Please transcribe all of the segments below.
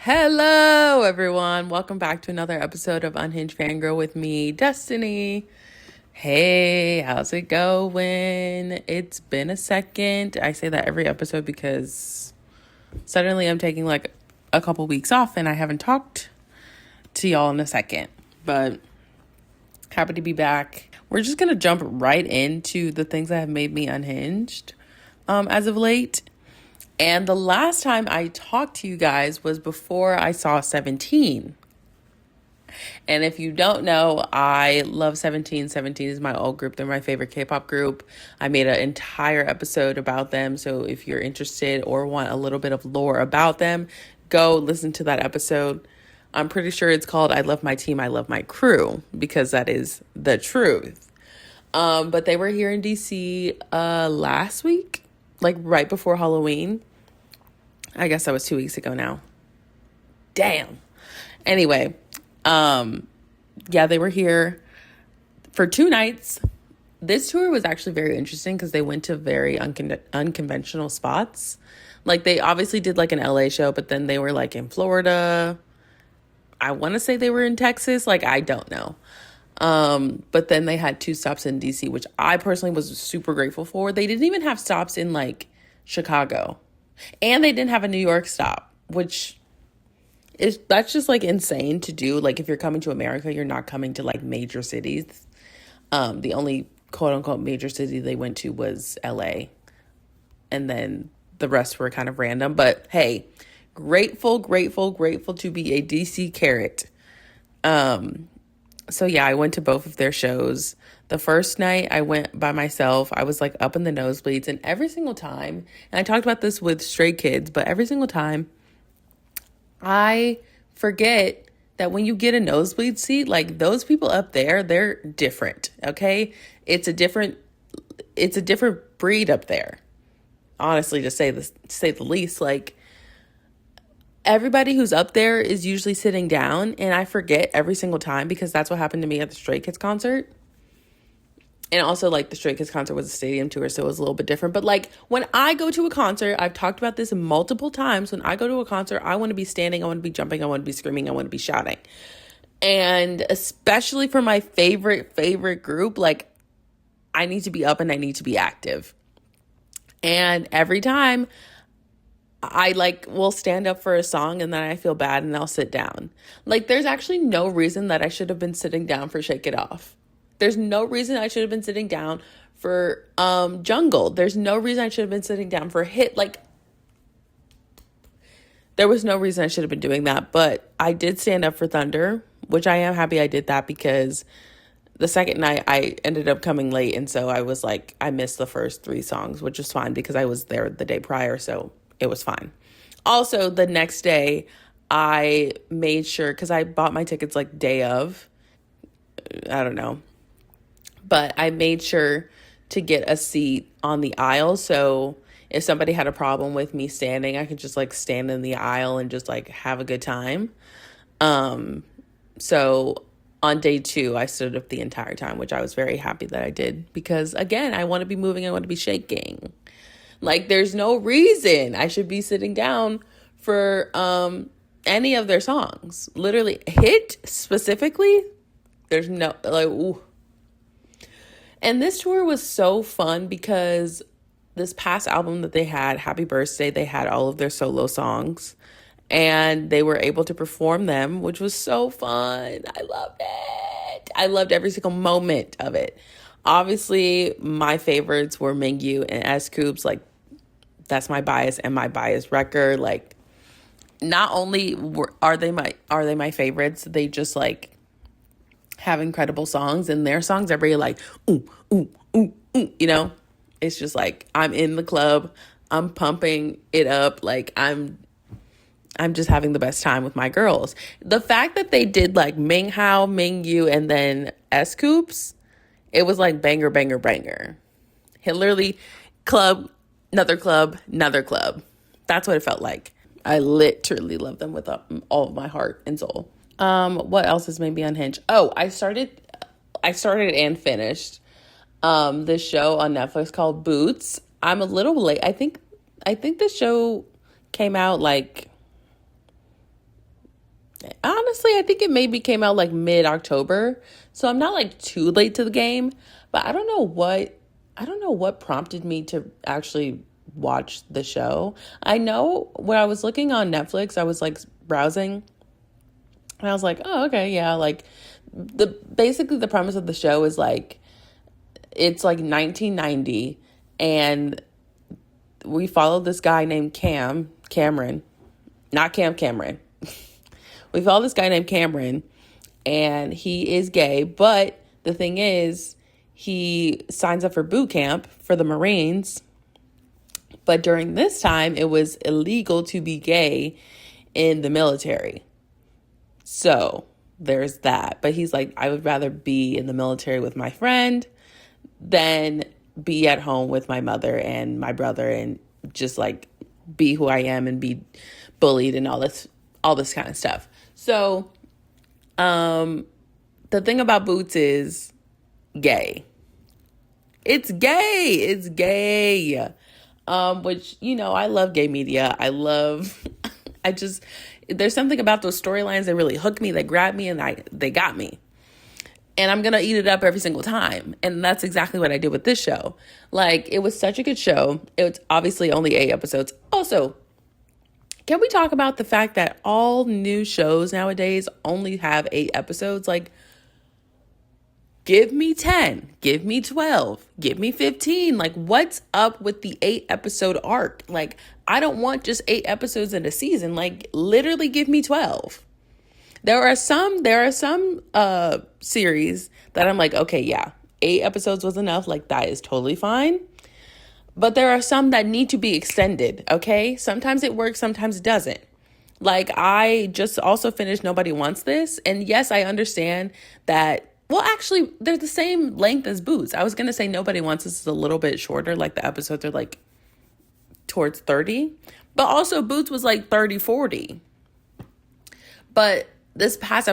Hello, everyone. Welcome back to another episode of Unhinged Fangirl with me, Destiny. Hey, how's it going? It's been a second. I say that every episode because suddenly I'm taking like a couple weeks off and I haven't talked to y'all in a second. But happy to be back. We're just going to jump right into the things that have made me unhinged as of late. And the last time I talked to you guys was before I saw 17. And if you don't know, I love 17. 17 is my old group. They're my favorite K-pop group. I made an entire episode about them. So if you're interested or want a little bit of lore about them, go listen to that episode. I'm pretty sure it's called I Love My Team, I Love My Crew, because that is the truth. But they were here in DC last week, like right before Halloween. I guess that was 2 weeks ago now. Damn. Anyway, yeah, they were here for 2 nights. This tour was actually very interesting because they went to very unconventional spots. Like they obviously did like an LA show, but then they were like in Florida. I want to say they were in Texas. Like, I don't know. But then they had 2 stops in DC, which I personally was super grateful for. They didn't even have stops in like Chicago. And they didn't have a New York stop, which that's just like insane to do. Like if you're coming to America, you're not coming to like major cities. The only quote unquote major city they went to was LA. And then the rest were kind of random. But hey, grateful to be a DC carrot. So yeah, I went to both of their shows. The first night I went by myself. I was like up in the nosebleeds, and every single time, and I talked about this with Stray Kids, but every single time I forget that when you get a nosebleed seat, like those people up there, they're different. Okay. It's a different breed up there. Honestly, to say the least, like everybody who's up there is usually sitting down, and I forget every single time because that's what happened to me at the Stray Kids concert. And also, like, the Stray Kids concert was a stadium tour, so it was a little bit different. But, like, when I go to a concert, I've talked about this multiple times. When I go to a concert, I want to be standing, I want to be jumping, I want to be screaming, I want to be shouting. And especially for my favorite group, like, I need to be up and I need to be active. And every time I like will stand up for a song and then I feel bad and I'll sit down. Like there's actually no reason that I should have been sitting down for Shake It Off. There's no reason I should have been sitting down for Jungle. There's no reason I should have been sitting down for Hit. Like there was no reason I should have been doing that, but I did stand up for Thunder, which I am happy I did that because the second night I ended up coming late, and so I was like I missed the first 3 songs, which is fine because I was there the day prior, so it was fine. Also, the next day, I made sure, because I bought my tickets like day of, I don't know, but I made sure to get a seat on the aisle. So if somebody had a problem with me standing, I could just like stand in the aisle and just like have a good time. So on day 2, I stood up the entire time, which I was very happy that I did because again, I want to be moving. I want to be shaking. Like, there's no reason I should be sitting down for any of their songs. Literally, Hit specifically, there's no, like, ooh. And this tour was so fun because this past album that they had, Happy Birthday, they had all of their solo songs. And they were able to perform them, which was so fun. I loved it. I loved every single moment of it. Obviously, my favorites were Mingyu and S-Coups, like, that's my bias and my bias record. Like, not only are they my favorites, they just like have incredible songs, and their songs are very like ooh ooh ooh ooh. You know, it's just like I'm in the club, I'm pumping it up, like I'm just having the best time with my girls. The fact that they did like Minghao, Mingyu, and then S-Coups, it was like banger, banger, banger. It literally club. Another club, another club. That's what it felt like. I literally love them with all of my heart and soul. What else has made me unhinged? Oh, I started and finished this show on Netflix called Boots. I'm a little late. I think the show came out like honestly, I think it maybe came out like mid-October. So I'm not like too late to the game, but I don't know what prompted me to actually watch the show. I know when I was looking on Netflix, I was like browsing and I was like, "Oh, okay, yeah, like basically the premise of the show is like it's like 1990 and we follow this guy named Cameron, not Cameron. We follow this guy named Cameron and he is gay, but the thing is he signs up for boot camp for the Marines. But during this time, it was illegal to be gay in the military. So there's that. But he's like, I would rather be in the military with my friend than be at home with my mother and my brother and just like be who I am and be bullied and all this kind of stuff. So the thing about Boots is gay. It's gay. It's gay. Which, you know, I love gay media. There's something about those storylines that really hook me, that grab me, and they got me. And I'm going to eat it up every single time. And that's exactly what I did with this show. Like, it was such a good show. It was obviously only 8 episodes. Also, can we talk about the fact that all new shows nowadays only have 8 episodes? Like, give me 10, give me 12, give me 15. Like, what's up with the 8 episode arc? Like, I don't want just 8 episodes in a season. Like, literally give me 12. There are some series that I'm like, okay, yeah, 8 episodes was enough. Like, that is totally fine. But there are some that need to be extended, okay? Sometimes it works, sometimes it doesn't. Like, I just also finished Nobody Wants This. And yes, I understand that. Well, actually, they're the same length as Boots. I was going to say Nobody Wants This is a little bit shorter. Like, the episodes are like towards 30. But also Boots was like 30, 40. But this past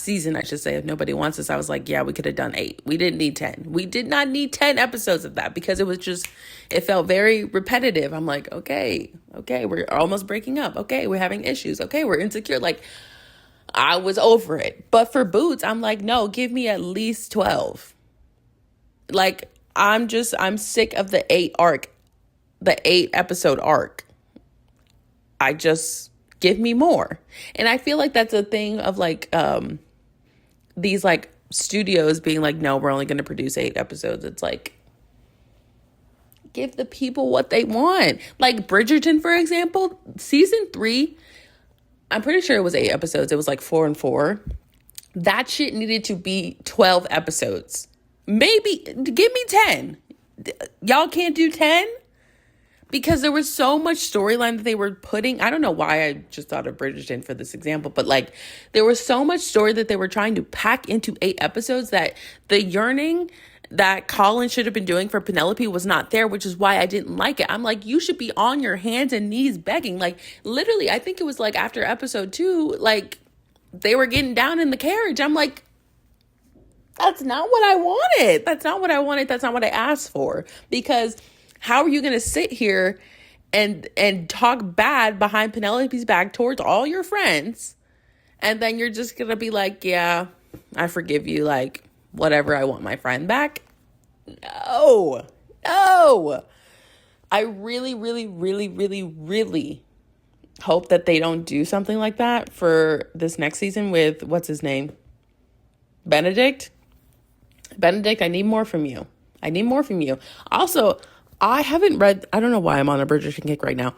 season, I should say, of Nobody Wants This, I was like, yeah, we could have done 8. We didn't need 10. We did not need 10 episodes of that because it felt very repetitive. I'm like, okay, we're almost breaking up. Okay, we're having issues. Okay, we're insecure. Like, I was over it. But for Boots, I'm like, no, give me at least 12. Like, I'm sick of the 8 episode arc. Give me more. And I feel like that's a thing of like these like studios being like, no, we're only going to produce 8 episodes. It's like, give the people what they want. Like Bridgerton, for example, season 3, I'm pretty sure it was 8 episodes. It was like 4 and 4. That shit needed to be 12 episodes. Maybe give me 10. Y'all can't do 10? Because there was so much storyline that they were putting. I don't know why I just thought of Bridgerton for this example, but like there was so much story that they were trying to pack into 8 episodes that the yearning that Colin should have been doing for Penelope was not there, which is why I didn't like it. I'm like, you should be on your hands and knees begging. Like literally, I think it was like after episode 2, like they were getting down in the carriage. I'm like, that's not what I wanted. That's not what I wanted. That's not what I asked for. Because how are you going to sit here and talk bad behind Penelope's back towards all your friends? And then you're just going to be like, yeah, I forgive you. Like, whatever, I want my friend back. No. I really, really, really, really, really hope that they don't do something like that for this next season with, what's his name? Benedict, I need more from you. Also, I haven't read, I don't know why I'm on a Bridgerton kick right now.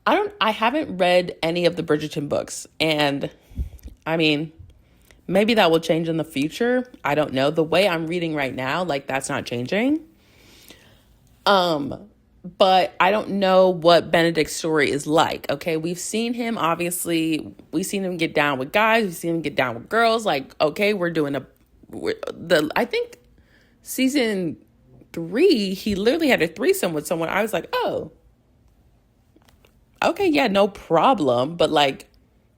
I haven't read any of the Bridgerton books. And I mean, maybe that will change in the future. I don't know. The way I'm reading right now, like that's not changing. But I don't know what Benedict's story is like. Okay. We've seen him, obviously, we've seen him get down with guys. We've seen him get down with girls. Like, okay, I think season 3, he literally had a threesome with someone. I was like, oh, okay, yeah, no problem. But like,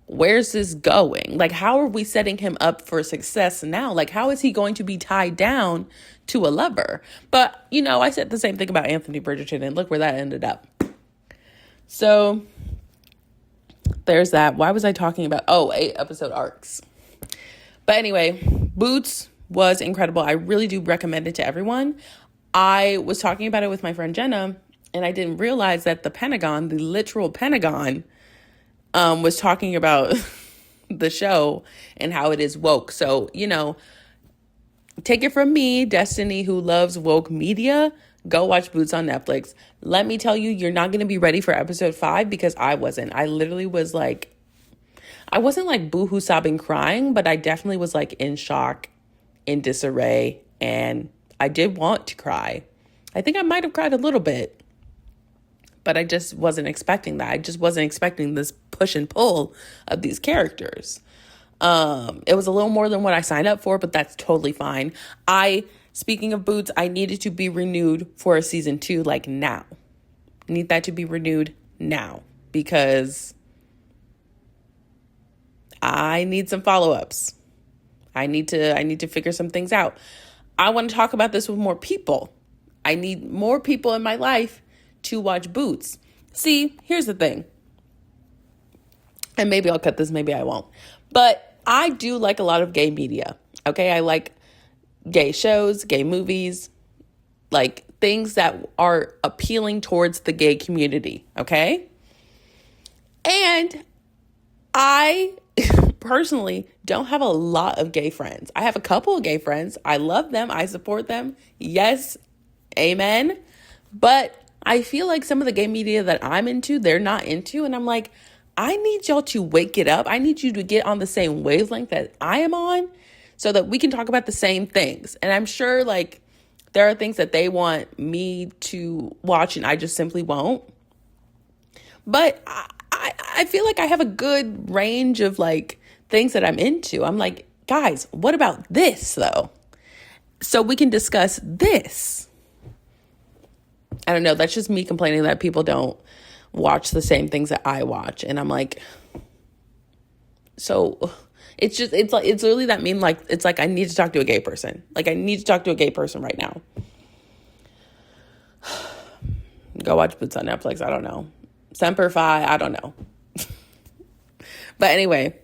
where's this going? Like, how are we setting him up for success now? Like, how is he going to be tied down to a lover? But, you know, I said the same thing about Anthony Bridgerton and look where that ended up. So there's that. Why was I talking about? Oh, 8-episode arcs. But anyway, Boots was incredible. I really do recommend it to everyone. I was talking about it with my friend Jenna, and I didn't realize that the Pentagon, the literal Pentagon, was talking about the show and how it is woke. So, take it from me, Destiny, who loves woke media. Go watch Boots on Netflix. Let me tell you, you're not going to be ready for episode 5 because I wasn't. I literally was like, I wasn't like boohoo sobbing crying, but I definitely was like in shock, in disarray, and I did want to cry. I think I might have cried a little bit, but I just wasn't expecting that. I just wasn't expecting this push and pull of these characters. It was a little more than what I signed up for, but that's totally fine. Speaking of Boots, I needed to be renewed for a season 2, like now. I need that to be renewed now because I need some follow-ups. I need to figure some things out. I want to talk about this with more people. I need more people in my life to watch Boots. See, here's the thing. And maybe I'll cut this, maybe I won't. But I do like a lot of gay media. Okay, I like gay shows, gay movies, like things that are appealing towards the gay community. Okay? And I personally don't have a lot of gay friends. I have a couple of gay friends. I love them. I support them. Yes, amen. But I feel like some of the gay media that I'm into, they're not into. And I'm like, I need y'all to wake it up. I need you to get on the same wavelength that I am on so that we can talk about the same things. And I'm sure like there are things that they want me to watch and I just simply won't. But I feel like I have a good range of like things that I'm into. I'm like, guys, what about this though? So we can discuss this. I don't know. That's just me complaining that people don't watch the same things that I watch. And I'm like, so it's literally that mean, like, it's like I need to talk to a gay person. Like I need to talk to a gay person right now. Go watch Boots on Netflix. I don't know. Semper Fi. I don't know. But anyway,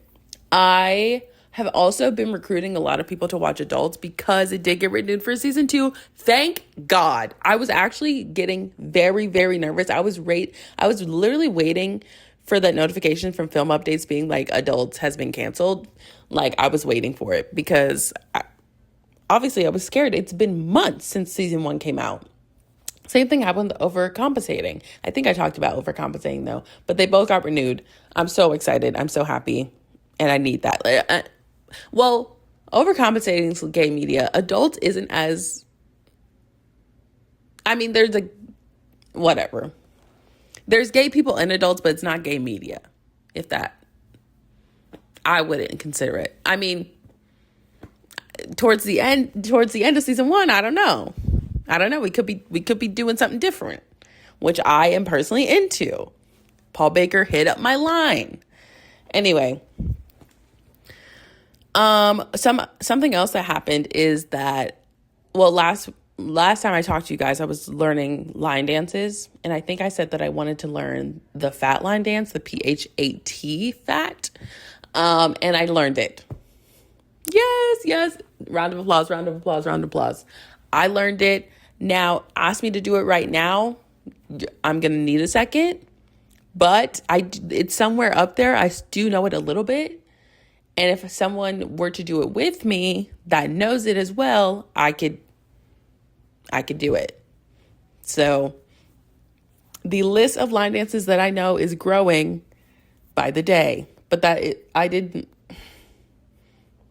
I have also been recruiting a lot of people to watch Adults because it did get renewed for season 2. Thank God. I was actually getting very, very nervous. I was literally waiting for that notification from Film Updates being like Adults has been canceled. Like I was waiting for it because obviously I was scared. It's been months since season 1 came out. Same thing happened with Overcompensating. I think I talked about Overcompensating though, but they both got renewed. I'm so excited. I'm so happy. And I need that. Well, Overcompensating's gay media. Adults isn't as, I mean, there's whatever. There's gay people in Adults, but it's not gay media. If that, I wouldn't consider it. I mean, towards the end of season 1, I don't know. We could be doing something different, which I am personally into. Paul Baker hit up my line. Anyway, something else that happened is that, well, last time I talked to you guys, I was learning line dances, and I think I said that I wanted to learn the fat line dance, the PHAT fat, and I learned it. Yes. Round of applause. I learned it. Now, ask me to do it right now. I'm going to need a second, but it's somewhere up there. I do know it a little bit. And if someone were to do it with me that knows it as well, I could do it. So the list of line dances that I know is growing by the day, but I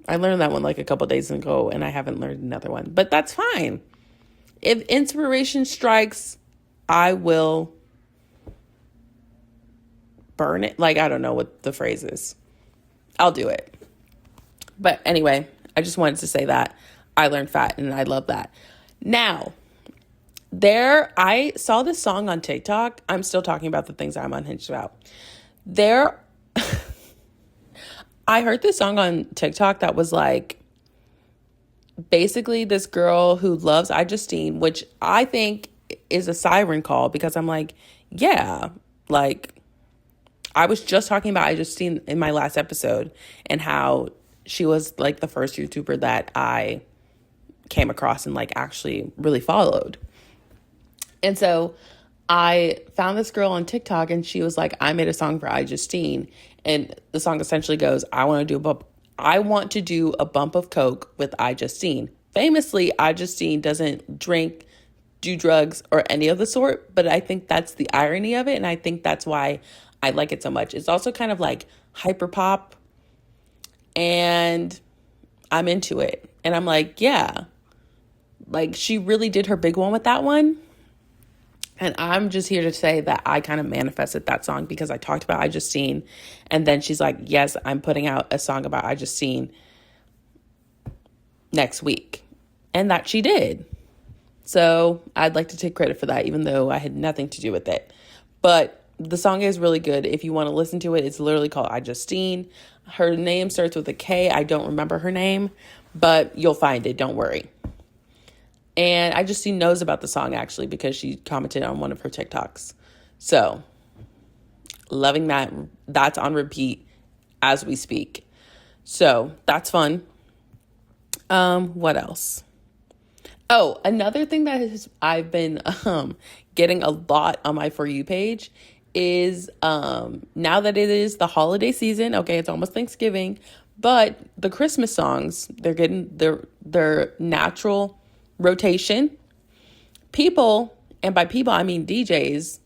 learned that one like a couple days ago and I haven't learned another one, but that's fine. If inspiration strikes, I will burn it. Like, I don't know what the phrase is. I'll do it. But anyway, I just wanted to say that I learned fat and I love that. Now, I saw this song on TikTok. I'm still talking about the things I'm unhinged about. I heard this song on TikTok that was like, basically this girl who loves iJustine, which I think is a siren call because I'm like, yeah, like I was just talking about I Just Seen in my last episode and how she was like the first YouTuber that I came across and like actually really followed. And so I found this girl on TikTok and she was like, I made a song for I Justine. And the song essentially goes, I want to do a bump of coke with I Justine. Famously, I Justine doesn't drink, do drugs, or any of the sort, but I think that's the irony of it, and I think that's why I like it so much. It's also kind of like hyper pop, and I'm into it. And I'm like, yeah, like she really did her big one with that one. And I'm just here to say that I kind of manifested that song because I talked about I Justine, and then she's like, yes, I'm putting out a song about I Justine next week. And that she did. So I'd like to take credit for that, even though I had nothing to do with it. But the song is really good. If you want to listen to it, it's literally called I Justine. Her name starts with a K. I don't remember her name, but you'll find it. Don't worry. And I Justine knows about the song, actually, because she commented on one of her TikToks. So loving that. That's on repeat as we speak. So that's fun. What else? Oh, another thing that I've been getting a lot on my For You page is now that it is the holiday season, okay, it's almost Thanksgiving, but the Christmas songs, they're getting their natural rotation. People, and by people I mean DJs,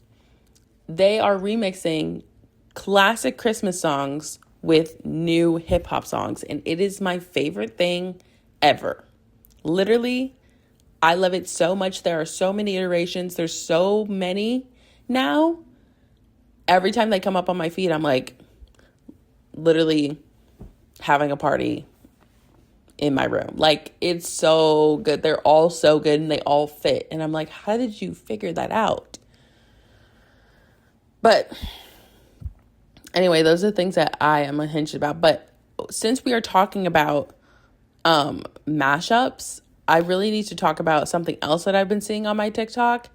they are remixing classic Christmas songs with new hip hop songs, and it is my favorite thing ever. Literally, I love it so much. There are so many iterations. There's so many now. Every time they come up on my feed, I'm like literally having a party in my room. Like, it's so good. They're all so good and they all fit. And I'm like, how did you figure that out? But anyway, those are things that I am unhinged about. But since we are talking about mashups, I really need to talk about something else that I've been seeing on my TikTok,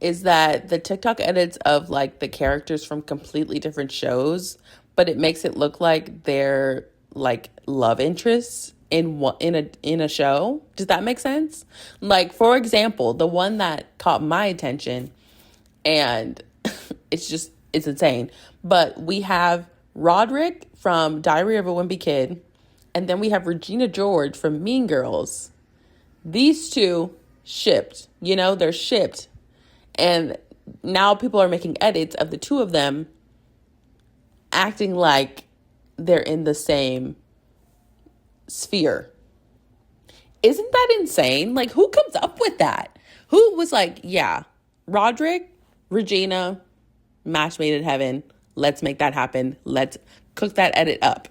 is that the TikTok edits of like the characters from completely different shows, but it makes it look like they're like love interests in a show. Does that make sense? Like, for example, the one that caught my attention, and it's insane, but we have Roderick from Diary of a Wimpy Kid, and then we have Regina George from Mean Girls. These two shipped, they're shipped. And now people are making edits of the two of them acting like they're in the same sphere. Isn't that insane? Like, who comes up with that? Who was like, yeah, Roderick, Regina, match made in heaven. Let's make that happen. Let's cook that edit up.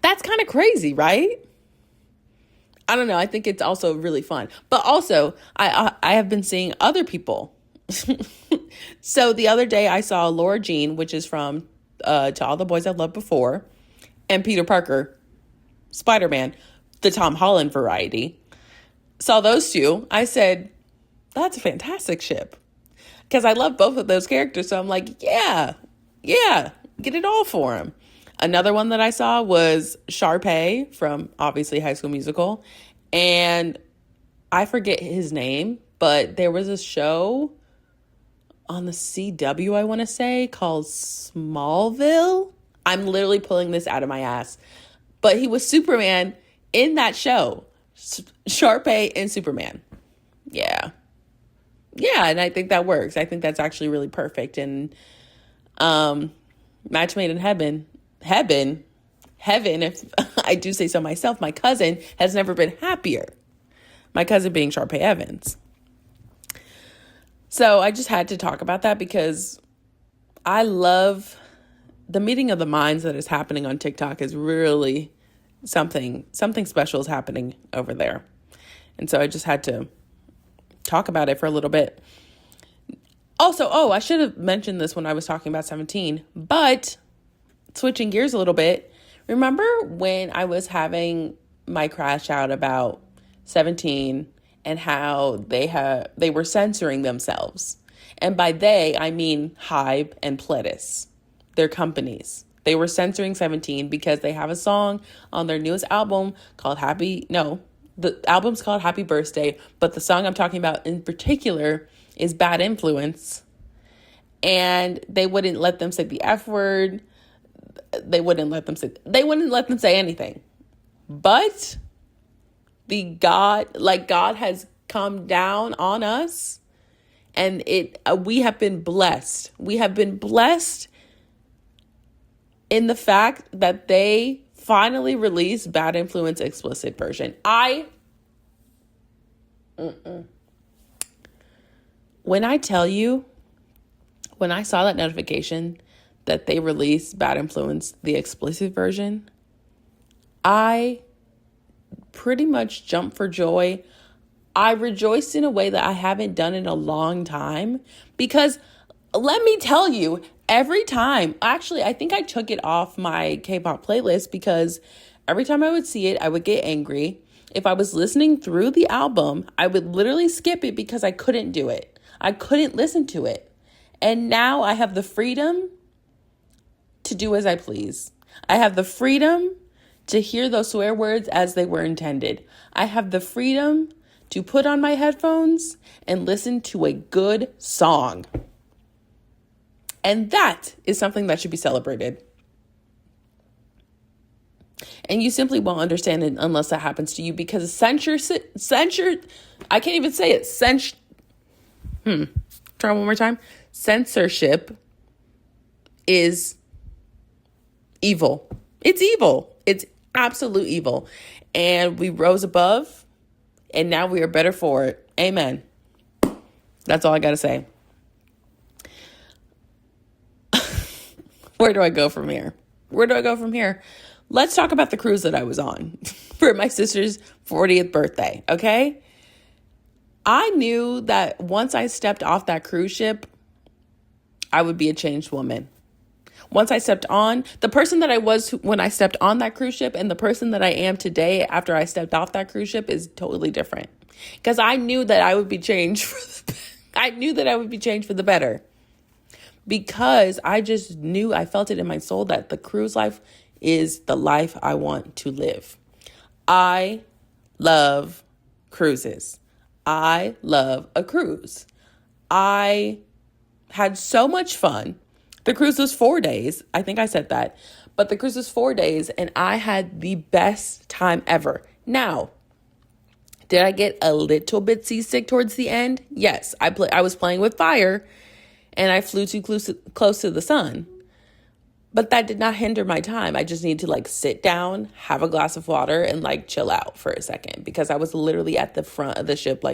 That's kind of crazy, right? I don't know. I think it's also really fun. But also, I have been seeing other people. So the other day I saw Laura Jean, which is from To All the Boys I've Loved Before, and Peter Parker, Spider-Man, the Tom Holland variety. Saw those two. I said, that's a fantastic ship. Because I love both of those characters. So I'm like, yeah, get it all for him. Another one that I saw was Sharpay from, obviously, High School Musical. And I forget his name, but there was a show on the CW, I want to say, called Smallville. I'm literally pulling this out of my ass. But he was Superman in that show. Sharpay and Superman. Yeah, and I think that works. I think that's actually really perfect. And match made in heaven, if I do say so myself. My cousin has never been happier. My cousin being Sharpay Evans. So I just had to talk about that because I love the meeting of the minds that is happening on TikTok. Is really something special is happening over there. And so I just had to talk about it for a little bit. Also, I should have mentioned this when I was talking about 17, but switching gears a little bit, remember when I was having my crash out about 17 and how they were censoring themselves? And by they, I mean Hybe and Pledis. Their companies. They were censoring 17 because they have a song on their newest album called the album's called Happy Birthday, but the song I'm talking about in particular is Bad Influence. And they wouldn't let them say the F word. They wouldn't let them say anything. But God has come down on us, and we have been blessed. We have been blessed in the fact that they finally released Bad Influence explicit version. When I tell you, when I saw that notification that they released Bad Influence, the explicit version, I pretty much jumped for joy. I rejoiced in a way that I haven't done in a long time, because let me tell you, every time, actually, I think I took it off my K-pop playlist because every time I would see it, I would get angry. If I was listening through the album, I would literally skip it because I couldn't do it. I couldn't listen to it. And now I have the freedom to do as I please. I have the freedom to hear those swear words as they were intended. I have the freedom to put on my headphones and listen to a good song. And that is something that should be celebrated. And you simply won't understand it unless that happens to you, because I can't even say it. Try one more time. Censorship is evil. It's evil. It's absolute evil. And we rose above, and now we are better for it. Amen. That's all I got to say. Where do I go from here? Let's talk about the cruise that I was on for my sister's 40th birthday, okay? I knew that once I stepped off that cruise ship, I would be a changed woman. Once I stepped on, the person that I was when I stepped on that cruise ship and the person that I am today after I stepped off that cruise ship is totally different. Because I knew that I would be changed for the better. Because I just knew, I felt it in my soul that the cruise life is the life I want to live. I love cruises. I love a cruise. I had so much fun. The cruise was 4 days. I think I said that. But the cruise was 4 days, and I had the best time ever. Now, did I get a little bit seasick towards the end? Yes. I was playing with fire, and I flew too close to the sun. But that did not hinder my time. I just needed to sit down, have a glass of water, and chill out for a second, because I was literally at the front of the ship,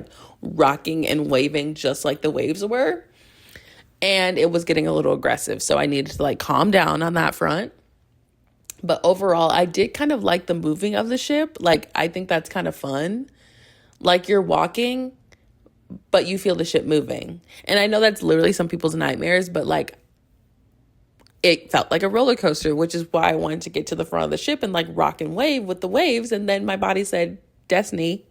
rocking and waving just like the waves were. And it was getting a little aggressive. So I needed to calm down on that front. But overall, I did kind of like the moving of the ship. I think that's kind of fun. You're walking, but you feel the ship moving. And I know that's literally some people's nightmares, but it felt like a roller coaster, which is why I wanted to get to the front of the ship and rock and wave with the waves. And then my body said, Destiny,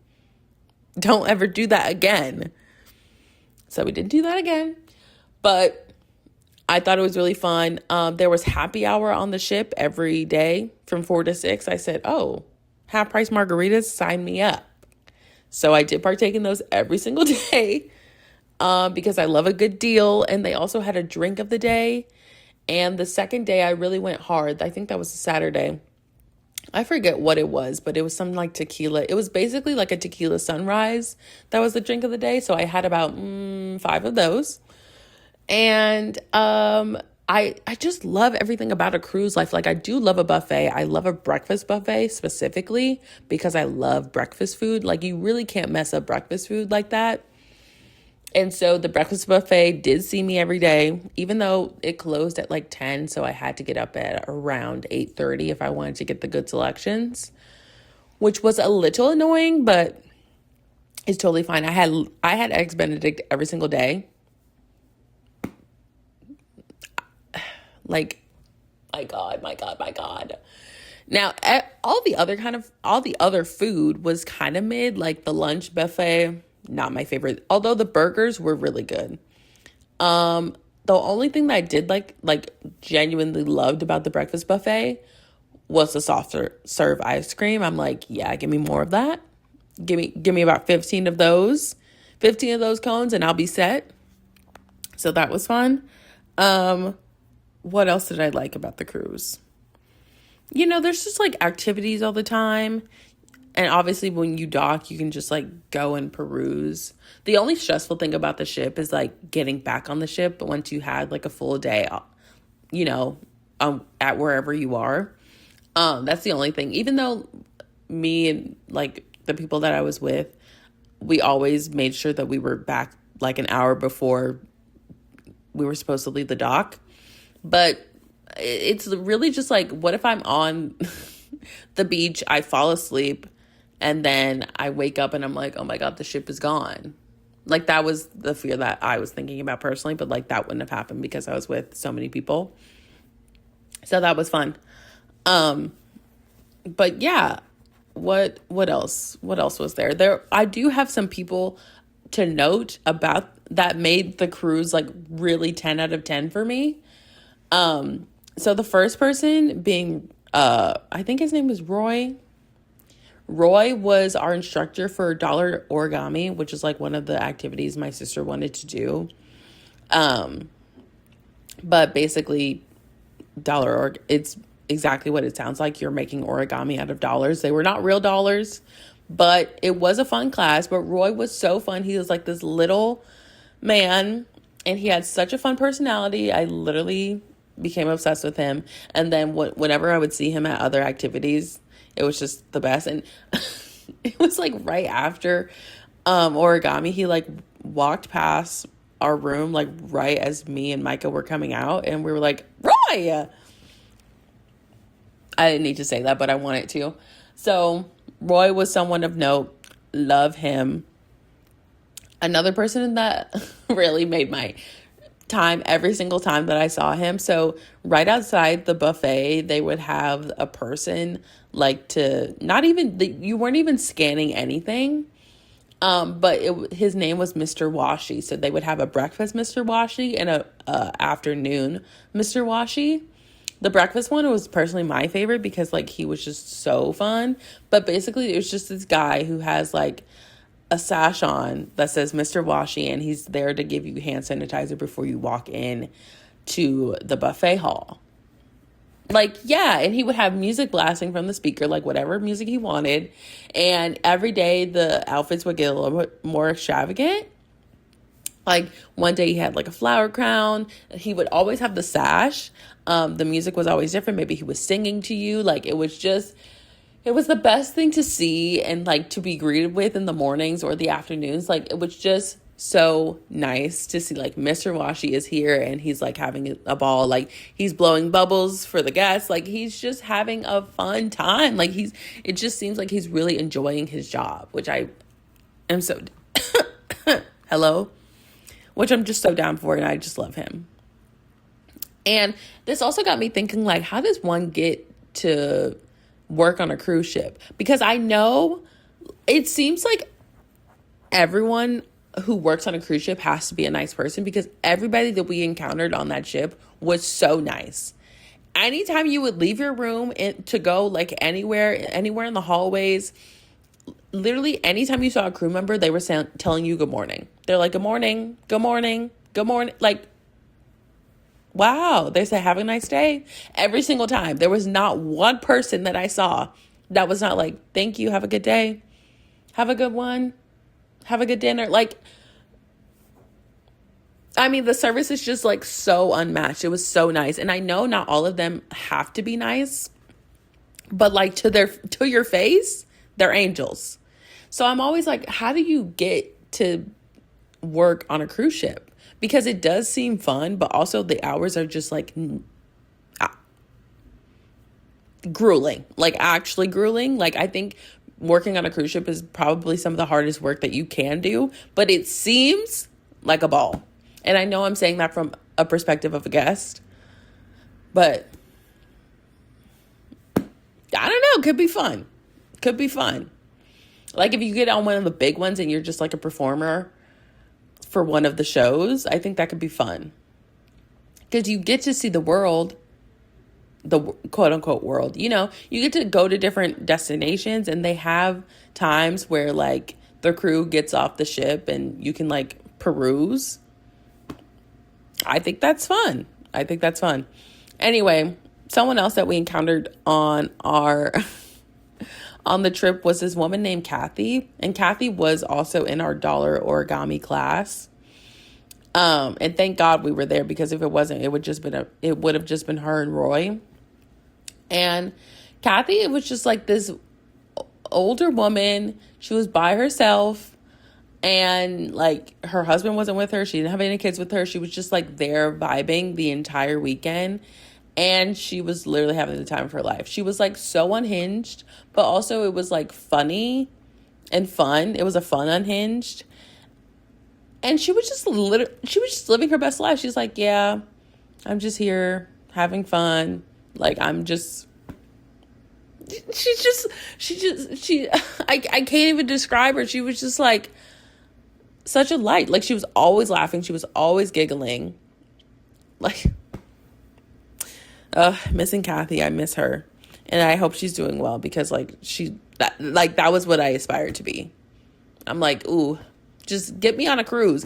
don't ever do that again. So we didn't do that again. But I thought it was really fun. There was happy hour on the ship every day from 4 to 6. I said, half price margaritas, sign me up. So I did partake in those every single day because I love a good deal. And they also had a drink of the day. And the second day I really went hard. I think that was a Saturday. I forget what it was, but it was something tequila. It was basically a tequila sunrise. That was the drink of the day. So I had about 5 of those. And I just love everything about a cruise life. I do love a buffet. I love a breakfast buffet specifically because I love breakfast food. You really can't mess up breakfast food like that. And so the breakfast buffet did see me every day, even though it closed at 10. So I had to get up at around 8:30 if I wanted to get the good selections, which was a little annoying, but it's totally fine. I had Eggs Benedict every single day. My God. Now, all the other food was kind of mid, the lunch buffet, not my favorite, although the burgers were really good. The only thing that I did like genuinely loved about the breakfast buffet was the soft serve ice cream. I'm like, yeah, give me more of that. Give me about 15 of those cones and I'll be set. So that was fun. What else did I like about the cruise? There's just like activities all the time. And obviously when you dock, you can just like go and peruse. The only stressful thing about the ship is like getting back on the ship. But once you had like a full day, at wherever you are, that's the only thing. Even though me and like the people that I was with, we always made sure that we were back like an hour before we were supposed to leave the dock. But it's really just like, what if I'm on the beach, I fall asleep, and then I wake up and I'm like, oh my God, the ship is gone. Like, that was the fear that I was thinking about personally, but like that wouldn't have happened because I was with so many people. So that was fun. But yeah, what else? What else was there? I do have some people to note about that made the cruise like really 10 out of 10 for me. So the first person being, I think his name was Roy. Roy was our instructor for dollar origami, which is like one of the activities my sister wanted to do. But basically it's exactly what it sounds like. You're making origami out of dollars. They were not real dollars, but it was a fun class. But Roy was so fun. He was like this little man and he had such a fun personality. I literally became obsessed with him. And then whenever I would see him at other activities, it was just the best. And it was like right after origami, he like walked past our room like right as me and Micah were coming out, and we were like, Roy! I didn't need to say that, but I wanted to. So Roy was someone of note. Love him. Another person that really made my time every single time that I saw him. So right outside the buffet, they would have a person like to you weren't even scanning anything. But his name was Mr. Washi. So they would have a breakfast Mr. Washi and a afternoon Mr. Washi. The breakfast one was personally my favorite because like he was just so fun. But basically it was just this guy who has like a sash on that says Mr. Washi, and he's there to give you hand sanitizer before you walk in to the buffet hall. Like, yeah, and he would have music blasting from the speaker, like whatever music he wanted. And every day the outfits would get a little bit more extravagant. Like one day he had like a flower crown. He would always have the sash. The music was always different. Maybe he was singing to you. Like it was the best thing to see and like to be greeted with in the mornings or the afternoons. Like it was just so nice to see like Mr. Washi is here and he's like having a ball. Like he's blowing bubbles for the guests. Like he's just having a fun time. Like it just seems like he's really enjoying his job, which I am so, hello, which I'm just so down for. And I just love him. And this also got me thinking, like, how does one get to work on a cruise ship? Because I know it seems like everyone who works on a cruise ship has to be a nice person, because everybody that we encountered on that ship was so nice. Anytime you would leave your room to go like anywhere in the hallways, literally anytime you saw a crew member, they were telling you good morning. They're like, good morning, good morning, good morning. Like, wow, they say, have a nice day. Every single time. There was not one person that I saw that was not like, thank you, have a good day. Have a good one. Have a good dinner. Like, I mean, the service is just like so unmatched. It was so nice. And I know not all of them have to be nice, but like to your face, they're angels. So I'm always like, how do you get to work on a cruise ship? Because it does seem fun, but also the hours are just like grueling, like actually grueling. Like I think working on a cruise ship is probably some of the hardest work that you can do, but it seems like a ball. And I know I'm saying that from a perspective of a guest, but I don't know. Could be fun. Could be fun. Like if you get on one of the big ones and you're just like a performer, for one of the shows. I think that could be fun. Because you get to see the world, the quote unquote world, you know, you get to go to different destinations, and they have times where like the crew gets off the ship and you can like peruse. I think that's fun. Anyway, someone else that we encountered on our on the trip was this woman named Kathy, and Kathy was also in our dollar origami class. And thank God we were there, because if it wasn't, it would have just been her and Roy. And Kathy, it was just like this older woman. She was by herself, and like her husband wasn't with her. She didn't have any kids with her. She was just like there vibing the entire weekend. And she was literally having the time of her life. She was like so unhinged, but also it was like funny and fun. It was a fun unhinged. And she was just living her best life. She's like, yeah, I'm just here having fun. Like, I can't even describe her. She was just like such a light. Like, she was always laughing. She was always giggling. Like, missing Kathy. I miss her. And I hope she's doing well, because like that was what I aspired to be. I'm like, ooh, just get me on a cruise.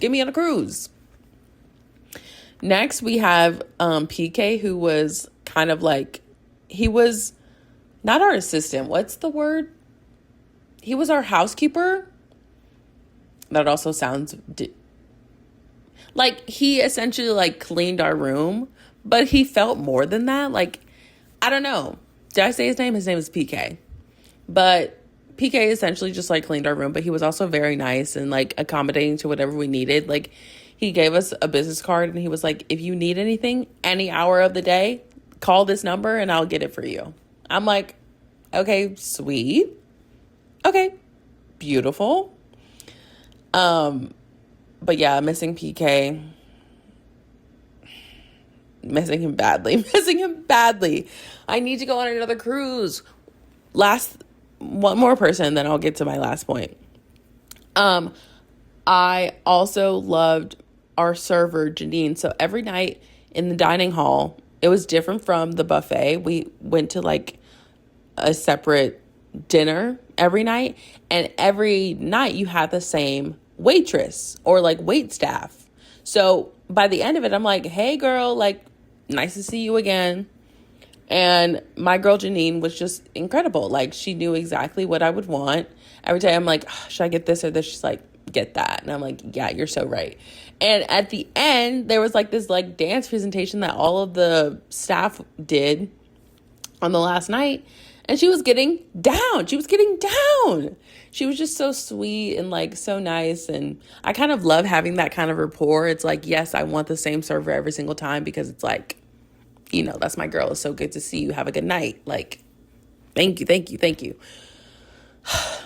Next, we have PK, who was kind of like, he was not our assistant. What's the word? He was our housekeeper. That also sounds like he essentially like cleaned our room, but he felt more than that. Like, I don't know. Did I say his name? His name is PK. But PK essentially just like cleaned our room, but he was also very nice and like accommodating to whatever we needed. Like, he gave us a business card, and he was like, if you need anything any hour of the day, call this number and I'll get it for you. I'm like, okay, sweet. Okay, beautiful. But yeah, missing PK. Missing him badly. I need to go on another cruise. One more person, then I'll get to my last point. I also loved our server, Janine. So every night in the dining hall, it was different from the buffet. We went to like a separate dinner every night, and every night you had the same waitress or like wait staff. So by the end of it, I'm like, hey girl, like, nice to see you again. And my girl Janine was just incredible. Like, she knew exactly what I would want. Every time I'm like, oh, should I get this or this? She's like, get that. And I'm like, yeah, you're so right. And at the end, there was like this like dance presentation that all of the staff did on the last night. And she was getting down. She was just so sweet and like so nice. And I kind of love having that kind of rapport. It's like, yes, I want the same server every single time, because it's like, you know, that's my girl. It's so good to see you. Have a good night. Like, thank you.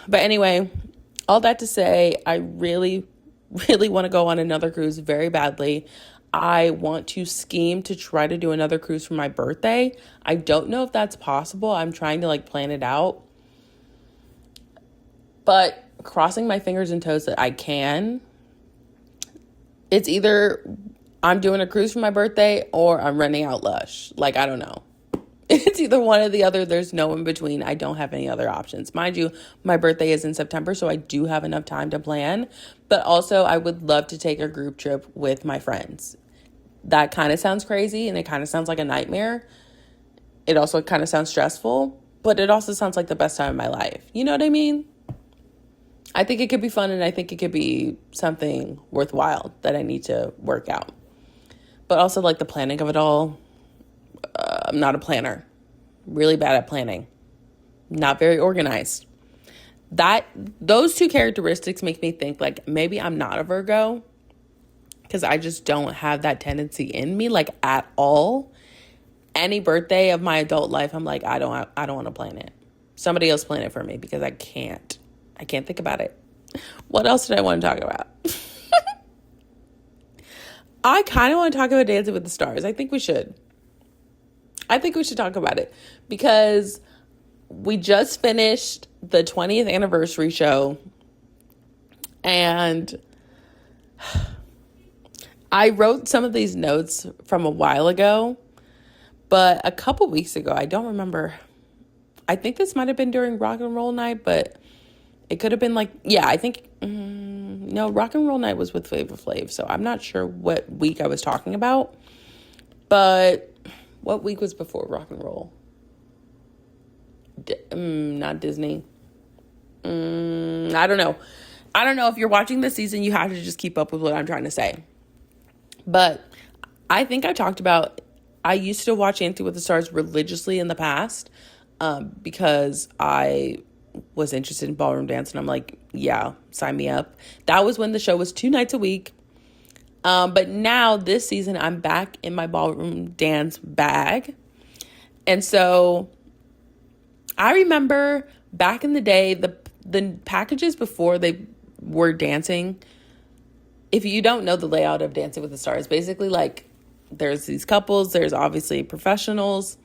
But anyway, all that to say, I really, really want to go on another cruise very badly. I want to scheme to try to do another cruise for my birthday. I don't know if that's possible. I'm trying to like plan it out. But crossing my fingers and toes that I can. It's either I'm doing a cruise for my birthday or I'm renting out Lush. Like, I don't know. It's either one or the other. There's no in between. I don't have any other options. Mind you, my birthday is in September, so I do have enough time to plan. But also, I would love to take a group trip with my friends. That kind of sounds crazy, and it kind of sounds like a nightmare. It also kind of sounds stressful, but it also sounds like the best time of my life. You know what I mean? I think it could be fun, and I think it could be something worthwhile that I need to work out. But also, like, the planning of it all, I'm not a planner. Really bad at planning. Not very organized. Those two characteristics make me think, like, maybe I'm not a Virgo, because I just don't have that tendency in me, like, at all. Any birthday of my adult life, I'm like, I don't want to plan it. Somebody else plan it for me, because I can't think about it. What else did I want to talk about? I kind of want to talk about Dancing with the Stars. I think we should talk about it, because we just finished the 20th anniversary show, and I wrote some of these notes from a while ago, but a couple weeks ago, I don't remember. I think this might have been during rock and roll night, but it could have been like, yeah, I think, no, rock and roll night was with Flavor Flav, so I'm not sure what week I was talking about, but what week was before rock and roll? Not Disney. I don't know. I don't know. If you're watching this season, you have to just keep up with what I'm trying to say. But I think I talked about, I used to watch Dancing with the Stars religiously in the past because I was interested in ballroom dance. And I'm like, yeah, sign me up. That was when the show was 2 nights a week. But now this season, I'm back in my ballroom dance bag. And so I remember back in the day, the packages before they were dancing, if you don't know the layout of Dancing with the Stars, basically like there's these couples, there's obviously professionals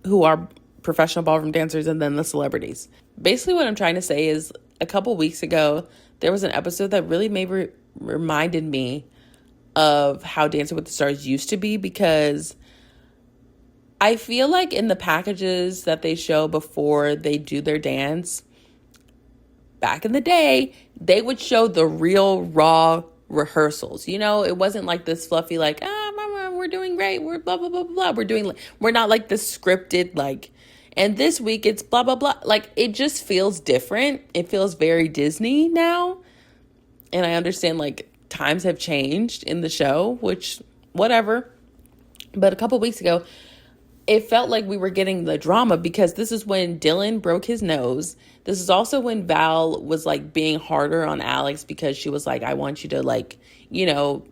who are professional ballroom dancers, and then the celebrities. Basically what I'm trying to say is a couple weeks ago, there was an episode that really maybe reminded me of how Dancing with the Stars used to be, because I feel like in the packages that they show before they do their dance, back in the day, they would show the real raw rehearsals. You know, it wasn't like this fluffy, like, we're doing great, we're blah, blah, blah, blah. We're not like the scripted, like, and this week it's blah, blah, blah. Like, it just feels different. It feels very Disney now. And I understand, like, times have changed in the show, which, whatever. But a couple weeks ago, it felt like we were getting the drama, because this is when Dylan broke his nose. This is also when Val was like being harder on Alex, because she was like, I want you to, like, you know,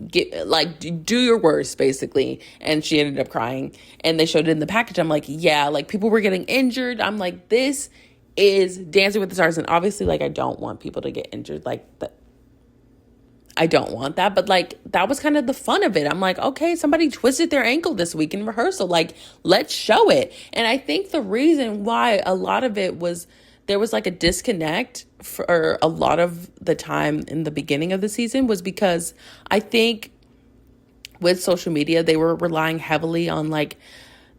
get, like, do your worst, basically. And she ended up crying, and they showed it in the package. I'm like, yeah, like, people were getting injured. I'm like, this is Dancing with the Stars. And obviously, like, I don't want people to get injured, like, I don't want that, but like, that was kind of the fun of it. I'm like, okay, somebody twisted their ankle this week in rehearsal. Like, let's show it. And I think the reason why a lot of it was, there was like a disconnect for a lot of the time in the beginning of the season, was because I think with social media, they were relying heavily on like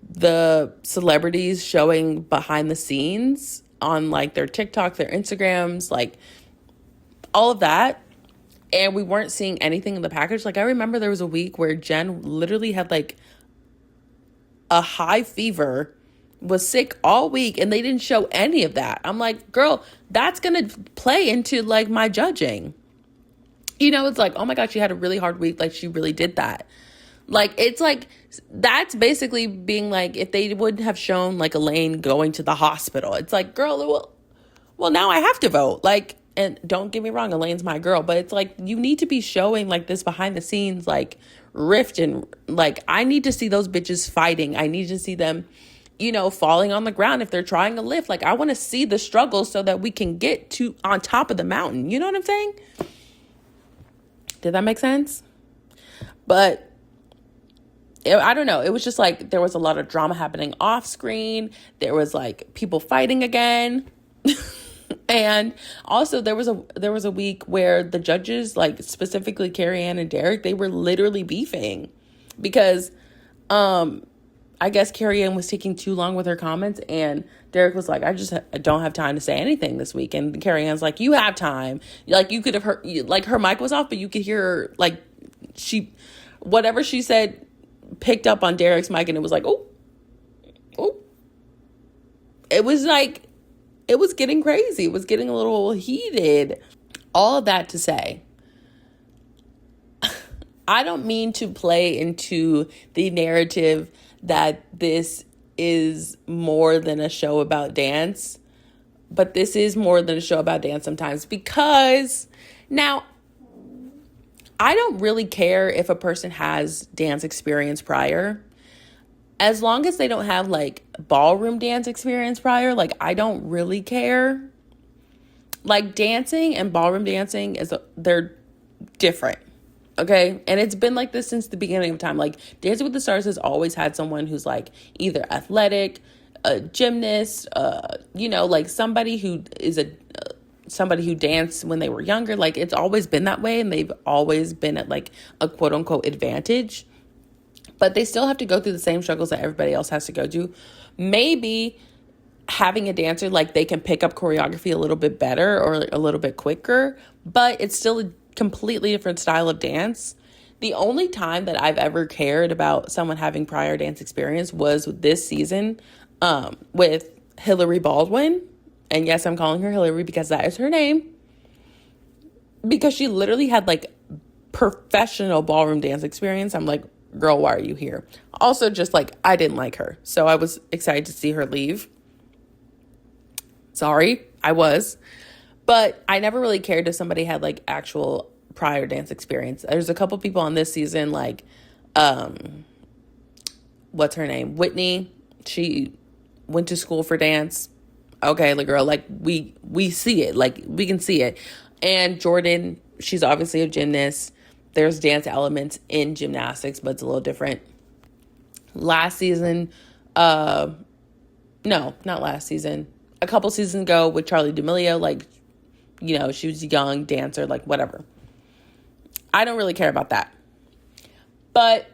the celebrities showing behind the scenes on like their TikTok, their Instagrams, like all of that. And we weren't seeing anything in the package. Like, I remember there was a week where Jen literally had like a high fever, was sick all week, and they didn't show any of that. I'm like, girl, that's going to play into like my judging. You know, it's like, oh my God, she had a really hard week. Like, she really did that. Like, it's like, that's basically being like, if they wouldn't have shown like Elaine going to the hospital, it's like, girl, well, now I have to vote. Like, and don't get me wrong, Elaine's my girl, but it's like, you need to be showing like this behind the scenes, like rift, and like, I need to see those bitches fighting. I need to see them, you know, falling on the ground if they're trying to lift. Like, I want to see the struggle so that we can get to on top of the mountain. You know what I'm saying? Did that make sense? But I don't know. It was just like, there was a lot of drama happening off screen. There was like people fighting again. And also there was a week where the judges, like specifically Carrie Ann and Derek, they were literally beefing because I guess Carrie Ann was taking too long with her comments, and Derek was like, I don't have time to say anything this week. And Carrie Ann's like, you have time. Like, you could have heard, like, her mic was off, but you could hear her, like, whatever she said picked up on Derek's mic, and it was like, oh. It was like, it was getting crazy. It was getting a little heated. All of that to say, I don't mean to play into the narrative that this is more than a show about dance, but this is more than a show about dance sometimes, because now I don't really care if a person has dance experience prior. As long as they don't have like ballroom dance experience prior, like, I don't really care. Like, dancing and ballroom dancing they're different. Okay. And it's been like this since the beginning of time. Like, Dancing with the Stars has always had someone who's like either athletic, a gymnast, you know, like somebody who is somebody who danced when they were younger. Like, it's always been that way, and they've always been at like a quote unquote advantage, but they still have to go through the same struggles that everybody else has to go through. Maybe having a dancer, like, they can pick up choreography a little bit better or a little bit quicker, but it's still a completely different style of dance. The only time that I've ever cared about someone having prior dance experience was this season, with Hillary Baldwin. And yes, I'm calling her Hillary because that is her name. Because she literally had like professional ballroom dance experience. I'm like, girl, why are you here? Also, just like, I didn't like her. So I was excited to see her leave. Sorry, I was. But I never really cared if somebody had like actual prior dance experience. There's a couple people on this season, like, what's her name? Whitney. She went to school for dance. Okay, the girl, like, we see it. Like, we can see it. And Jordan, she's obviously a gymnast. There's dance elements in gymnastics, but it's a little different. Last season, no, not last season. A couple seasons ago with Charlie D'Amelio, like, you know, she was a young dancer, like, whatever. I don't really care about that. But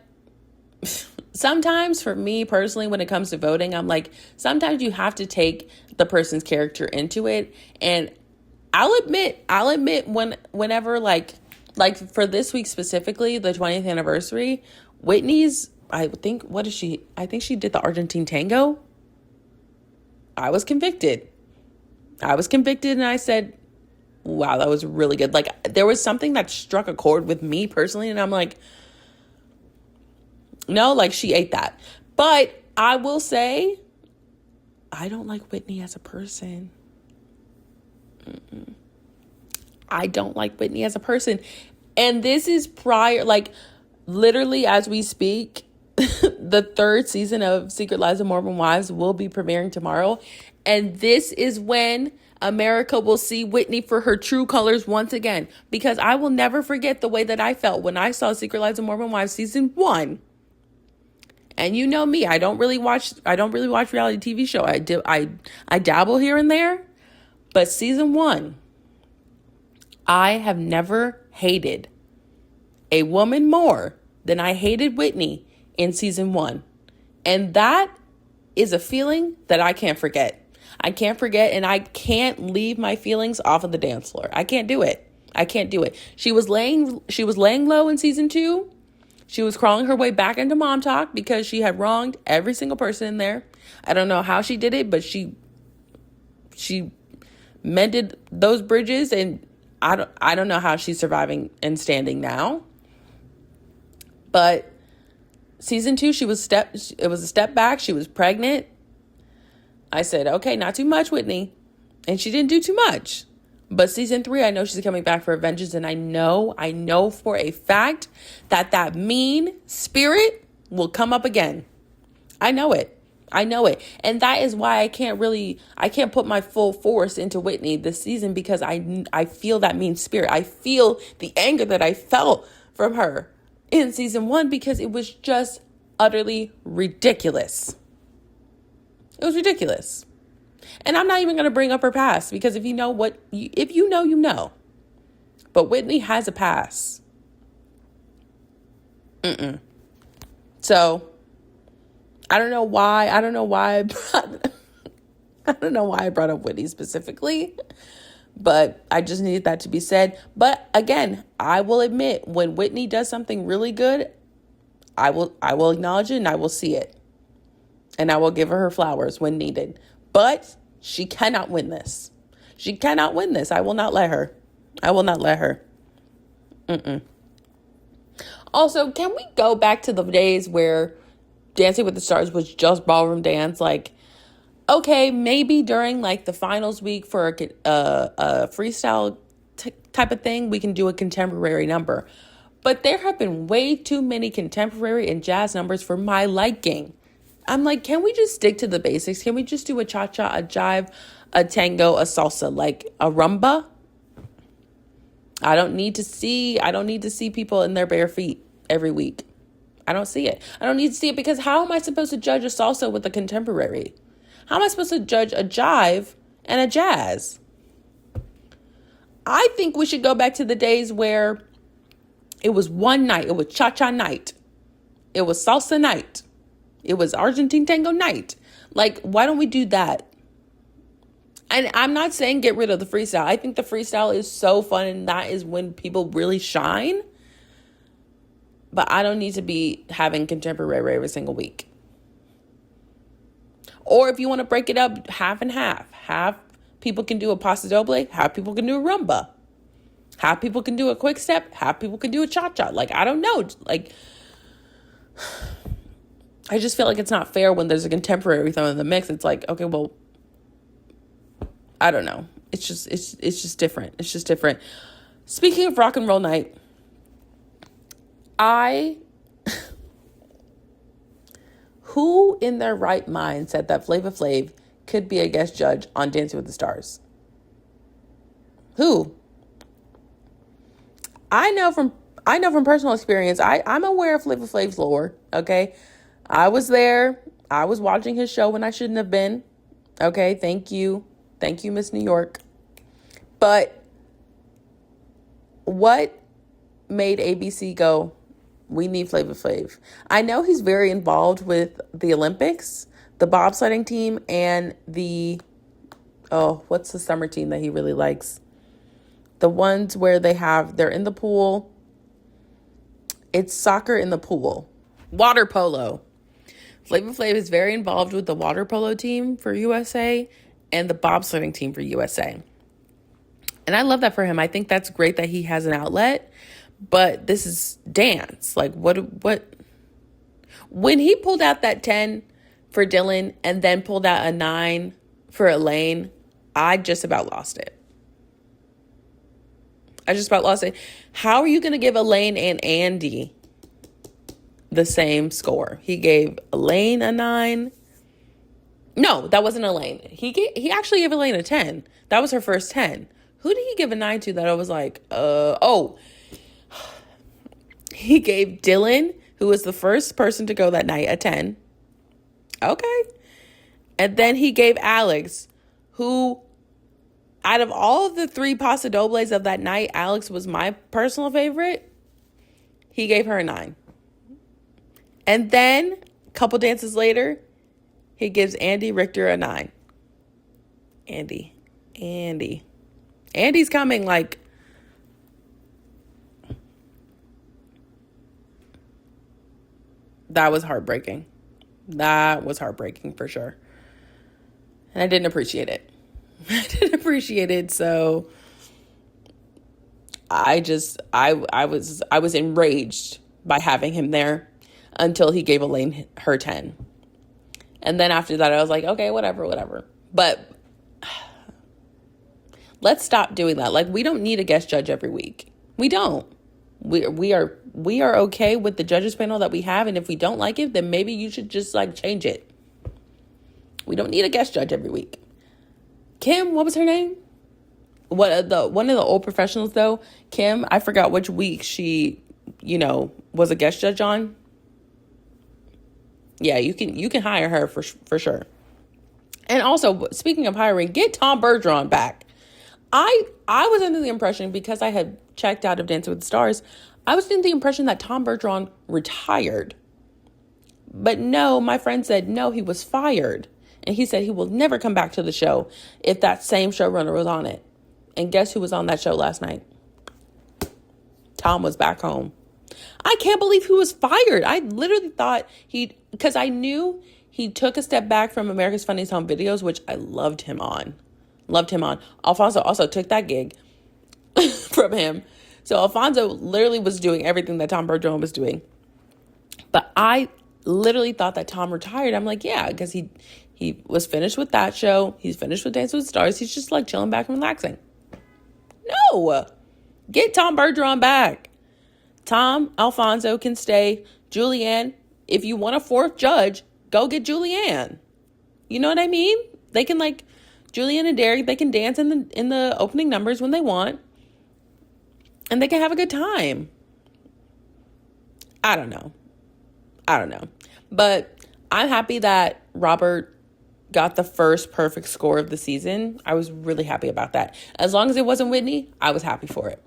sometimes for me personally, when it comes to voting, I'm like, sometimes you have to take the person's character into it. And I'll admit whenever like for this week specifically, the 20th anniversary, Whitney's, I think she did the Argentine tango. I was convicted and I said, wow, that was really good. Like, there was something that struck a chord with me personally, and I'm like, no, like, she ate that. But I will say, I don't like Whitney as a person. I don't like Whitney as a person. And this is prior, like, literally as we speak, the third season of Secret Lives of Mormon Wives will be premiering tomorrow. And this is when America will see Whitney for her true colors once again. Because I will never forget the way that I felt when I saw Secret Lives of Mormon Wives season 1. And you know me, I don't really watch reality TV show. I dabble here and there. But season 1, I have never hated a woman more than I hated Whitney in season 1. And that is a feeling that I can't forget. I can't forget, and I can't leave my feelings off of the dance floor. I can't do it. She was laying low in season 2. She was crawling her way back into mom talk because she had wronged every single person in there. I don't know how she did it, but she mended those bridges, and I don't know how she's surviving and standing now. But season 2, it was a step back. She was pregnant. I said, okay, not too much, Whitney. And she didn't do too much. But season 3, I know she's coming back for vengeance. And I know for a fact that mean spirit will come up again. I know it. And that is why I can't put my full force into Whitney this season, because I feel that mean spirit. I feel the anger that I felt from her in season 1, because it was just utterly ridiculous. It was ridiculous. And I'm not even going to bring up her past, because if you know, you know. But Whitney has a past. So I don't know why I brought up Whitney specifically, but I just needed that to be said. But again, I will admit, when Whitney does something really good, I will acknowledge it and I will see it. And I will give her flowers when needed. But she cannot win this. I will not let her. Also, can we go back to the days where Dancing with the Stars was just ballroom dance? Like, okay, maybe during like the finals week for a freestyle type of thing, we can do a contemporary number. But there have been way too many contemporary and jazz numbers for my liking. I'm like, can we just stick to the basics? Can we just do a cha-cha, a jive, a tango, a salsa, like a rumba? I don't need to see people in their bare feet every week. I don't see it. I don't need to see it, because how am I supposed to judge a salsa with a contemporary? How am I supposed to judge a jive and a jazz? I think we should go back to the days where it was one night. It was cha-cha night. It was salsa night. It was Argentine tango night. Like, why don't we do that? And I'm not saying get rid of the freestyle. I think the freestyle is so fun, and that is when people really shine. But I don't need to be having contemporary every single week. Or if you want to break it up, half and half. Half people can do a paso doble, half people can do a rumba. Half people can do a quick step, half people can do a cha-cha. Like, I don't know. Like, I just feel like it's not fair when there's a contemporary thrown in the mix. It's like, okay, well, I don't know. It's just different. It's just different. Speaking of rock and roll night, who in their right mind said that Flava Flav could be a guest judge on Dancing with the Stars? Who? I know from personal experience. I'm aware of Flava Flav's lore. Okay, I was there. I was watching his show when I shouldn't have been. Okay, thank you, Miss New York. But what made ABC go, we need Flava Flav? I know he's very involved with the Olympics, the bobsledding team, and what's the summer team that he really likes? The ones where they're in the pool. It's soccer in the pool. Water polo. Flava Flav is very involved with the water polo team for USA and the bobsledding team for USA. And I love that for him. I think that's great that he has an outlet. But this is dance. Like, what? When he pulled out that 10 for Dylan and then pulled out a 9 for Elaine, I just about lost it. How are you going to give Elaine and Andy the same score? He gave Elaine a 9. No, that wasn't Elaine. He actually gave Elaine a 10. That was her first 10. Who did he give a 9 to that I was like, he gave Dylan, who was the first person to go that night, a 10. Okay. And then he gave Alex, who, out of all of the 3 paso dobles of that night, Alex was my personal favorite. He gave her a 9. And then, a couple dances later, he gives Andy Richter a 9. Andy's coming like... That was heartbreaking. That was heartbreaking for sure. And I didn't appreciate it. So I was enraged by having him there until he gave Elaine her 10. And then after that, I was like, okay, whatever. But let's stop doing that. Like, we don't need a guest judge every week. We don't. We are okay with the judges panel that we have, and if we don't like it, then maybe you should just like change it. We don't need a guest judge every week. Kim, what was her name? One of the old professionals though, Kim, I forgot which week she, was a guest judge on. Yeah, you can hire her for sure. And also, speaking of hiring, get Tom Bergeron back. I was under the impression, because I had checked out of Dancing with the Stars, I was under the impression that Tom Bergeron retired. But no, my friend said, no, he was fired. And he said he will never come back to the show if that same showrunner was on it. And guess who was on that show last night? Tom was back home. I can't believe he was fired. I literally thought because I knew he took a step back from America's Funniest Home Videos, which I loved him on. Alfonso also took that gig from him. So Alfonso literally was doing everything that Tom Bergeron was doing. But I literally thought that Tom retired. I'm like, yeah, because he was finished with that show. He's finished with Dancing with the Stars. He's just like chilling back and relaxing. No. Get Tom Bergeron back. Tom, Alfonso can stay. Julianne, if you want a 4th judge, go get Julianne. You know what I mean? They can Julianne and Derek, they can dance in the opening numbers when they want. And they can have a good time. I don't know. But I'm happy that Robert got the first perfect score of the season. I was really happy about that. As long as it wasn't Whitney, I was happy for it.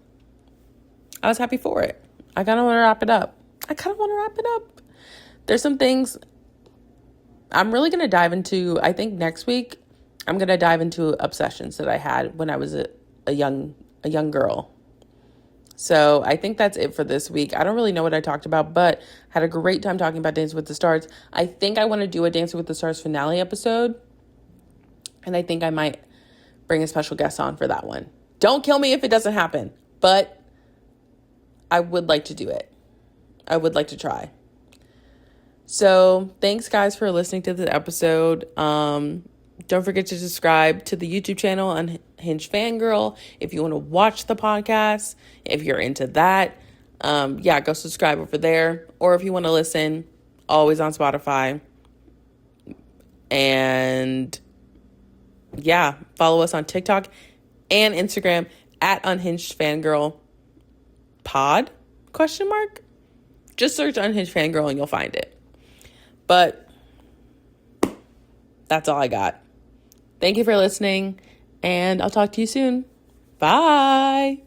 I was happy for it. I kind of want to wrap it up. There's some things I'm really going to dive into. I think next week I'm going to dive into obsessions that I had when I was a young girl. So I think that's it for this week. I don't really know what I talked about, but had a great time talking about Dancing with the Stars. I think I want to do a Dancing with the Stars finale episode. And I think I might bring a special guest on for that one. Don't kill me if it doesn't happen, but I would like to do it. I would like to try. So thanks, guys, for listening to this episode. Don't forget to subscribe to the YouTube channel, Unhinged Fangirl. If you want to watch the podcast, if you're into that, go subscribe over there. Or if you want to listen, always on Spotify. And follow us on TikTok and Instagram at Unhinged Fangirl Pod? ? Just search Unhinged Fangirl and you'll find it. But that's all I got. Thank you for listening, and I'll talk to you soon. Bye.